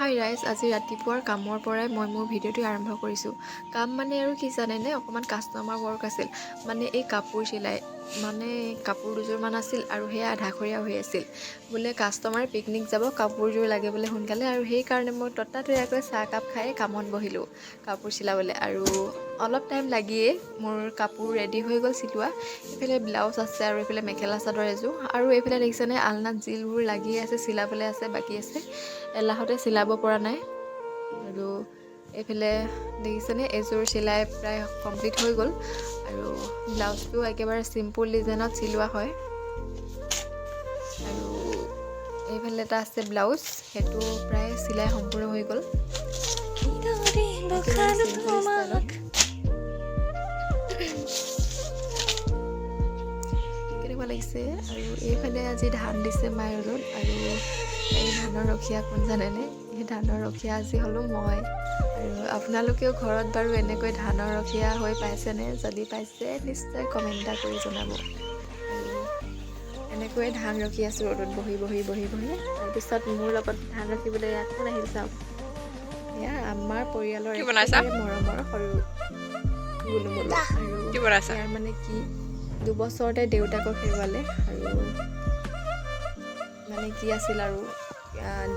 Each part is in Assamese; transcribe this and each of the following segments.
হাই ৰাইজ, আজি ৰাতিপুৱাৰ কামৰ পৰাই মই মোৰ ভিডিঅ'টো আৰম্ভ কৰিছোঁ। কাম মানে আৰু কি জানেনে, অকণমান কাষ্টমাৰ ৱৰ্ক আছিল। মানে এই কাপোৰ চিলাই, মানে কাপোৰ দুযোৰমান আছিল আৰু সেয়া আধাখৰীয়া হৈ আছিল। বোলে কাষ্টমাৰ পিকনিক যাব, কাপোৰযোৰ লাগে বোলে সোনকালে, আৰু সেইকাৰণে মই ততাতৈয়াকৈ চাহকাপ খাই কামত বহিলোঁ কাপোৰ চিলাবলৈ। আৰু অলপ টাইম লাগিয়েই মোৰ কাপোৰ ৰেডি হৈ গ'ল চিলোৱা। এইফালে ব্লাউজ আছে আৰু এইফালে মেখেলা চাদৰ এযোৰ, আৰু এইফালে দেখিছেনে আলনাত জিলবোৰ লাগি আছে, চিলাবলৈ আছে, বাকী আছে, এলাহতে চিলাব পৰা নাই। আৰু এইফালে দেখিছেনে এযোৰ চিলাই প্ৰায় কমপ্লিট হৈ গ'ল, আৰু ব্লাউজটো একেবাৰে চিম্পুল ডিজাইনত চিলোৱা হয়। আৰু এইফালে এটা আছে ব্লাউজ, সেইটো প্ৰায় চিলাই সম্পূৰ্ণ হৈ গ'ল। কেনেকুৱা লাগিছে? আৰু এইফালে আজি ধান দিছে মায়ে ৰ'দত, আৰু এই ধানৰ ৰখীয়া কোন জানেনে? এই ধানৰ ৰখীয়া আজি হ'লোঁ মই। আৰু আপোনালোকেও ঘৰত বাৰু এনেকৈ ধানৰ ৰখীয়া হৈ পাইছেনে? যদি পাইছে নিশ্চয় কমেণ্ট এটা কৰি জনাব। আৰু এনেকৈয়ে ধান ৰখি আছোঁ ৰ'দত বহি বহি। তাৰপিছত মোৰ লগত ধান ৰখিবলৈ ইয়াত কোন আহিল চাওক। এয়া আমাৰ পৰিয়ালৰ একেবাৰে মৰমৰ সৰু গুলুমুলু। আৰু ইয়াৰ মানে কি, 2 বছৰতে দেউতাকক হেৰুৱালে। আৰু মানে কি আছিল আৰু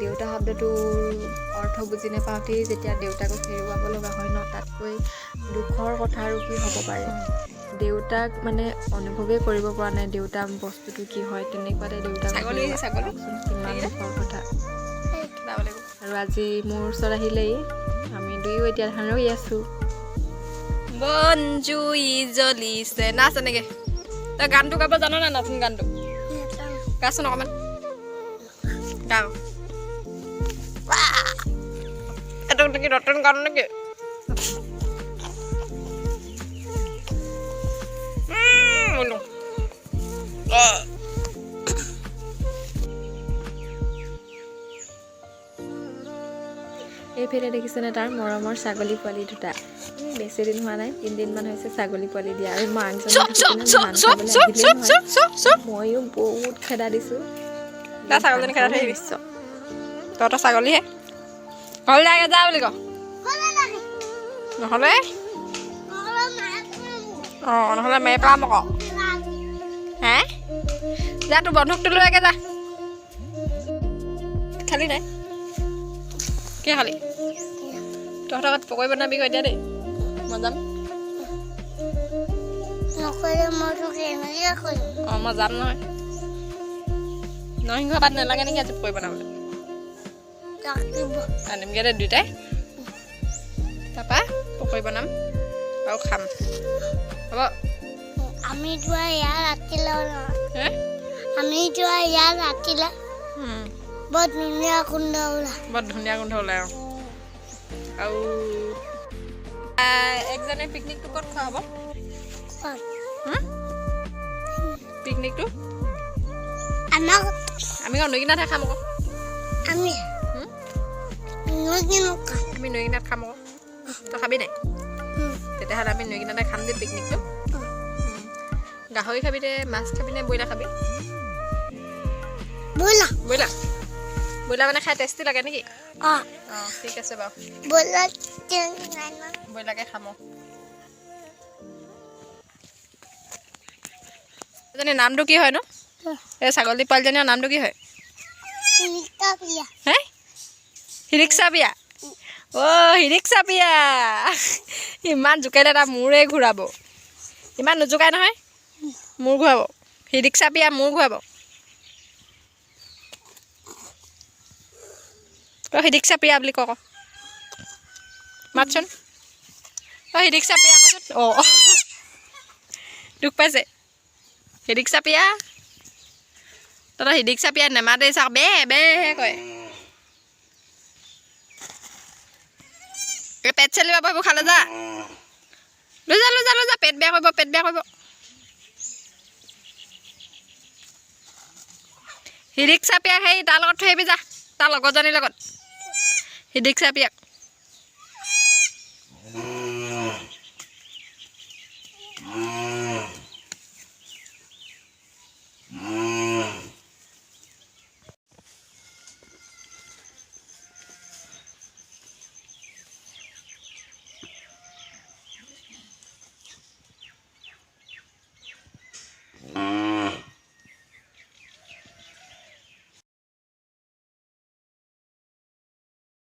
দেউতা শব্দটোৰ অৰ্থ বুজি নাপাওঁতেই যেতিয়া দেউতাকক হেৰুৱাব লগা হয় ন, তাতকৈ দুখৰ কথা আৰু কি হ'ব পাৰে। দেউতাক মানে অনুভৱেই কৰিব পৰা নাই দেউতা বস্তুটো কি হয়, তেনেকুৱাতে দেউতাক কিমান দুখৰ কথা। আৰু আজি মোৰ ওচৰত আহিলেই, আমি দুয়ো এতিয়া ধান ৰৈ আছোঁ। বন জুই জ্বলিছে, নাচ এনেকে। তই গানটো গাব জান না? নতুন গানটো গাচোন অকণমান, গাওঁ। এইটো নেকি নতুন গান নেকি? এইফালে দেখিছেনে তাৰ মৰমৰ ছাগলী পোৱালি দুটা। বেছি দিন হোৱা নাই, 3 দিনমান হৈছে ছাগলী পোৱালি দিয়া। আৰু মাকজনী দেখিছেনে ধান খাবলৈ আহিলেই নহয়, ময়ো বহুত খেদা দিছোঁ। ছাগলীজনী খেদা থৈ আহিবি। তহঁতৰ ছাগলীহে ঘৰলৈ আগে যা বুলি ক, নহ'লে নহ'লে মে পেলাম আকৌ। হে যা, তোৰ বন্ধুকটো লৈ আগে যা। খালি নাই? কি খালি? তহঁতৰ ঘৰত পকৰি বনাবি কৈ দিয়া দেই, মই যাম। মই যাম নহয়। নৰসিংহ পাত নালাগে নেকি আজি পকৰি বনাবলৈ? আনিমগৈ দে দুইটাই, তাৰপৰা পকৰি বনাম আৰু খাম, হ'ব? আমি যোৱা ইয়াৰ ৰাতিলে বৰ ধুনীয়া গোন্ধ ওলায়। আৰু একজনে পিকনিকটো ক'ত খোৱা হ'ব? পিকনিকটো আমি নৈকিনাথহে খাম আকৌ। আমি নৈকিনাথ খাম আকৌ। তই খাবি নাই? তেতিয়াহ'লে আমি নৈকিনাথে খাম দেই পিকনিকটো। গাহৰি খাবি দে, মাছ খাবি নে ব্ৰইলাৰ খাবি? ব্ৰইলাৰ মানে খাই টেষ্টি লাগে নেকি? অঁ ঠিক আছে বাৰু, ব্ৰইলাৰকে খাম। এজনী নামটো কি হয় নো? এই ছাগলী পোৱালীজনীৰ নামটো কি হয়? হে হিৰিক্সা বিয়া। অ' হিৰিক্সা বিয়া। ইমান জোকাইলে তাৰ মূৰে ঘূৰাব। ইমান নুজুকাই নহয়, মূৰ ঘূৰাব। হিৰিক্সা বিয়া মূৰ ঘূৰাব। তই হিৰিক্সা প্ৰিয়া বুলি ক, মাতচোন। তই হিৰিক্সা প্ৰিয়া কচোন। অঁ দুখ পাইছে হিৰিক্সা প্ৰিয়া। তহঁতৰ হিৰিক্সা প্ৰিয়া নেমাতেই চাওক, বেহে কয়। পেট চেলিব পাৰিব খালে যা, লৈ যা, পেট বেয়া কৰিব। হিৰিক্সা প্ৰিয়াক সেই তাৰ লগত থৈ আহিবি যা, তাৰ লগৰজনীৰ লগত। হিৰিক্সা প্ৰিয়াক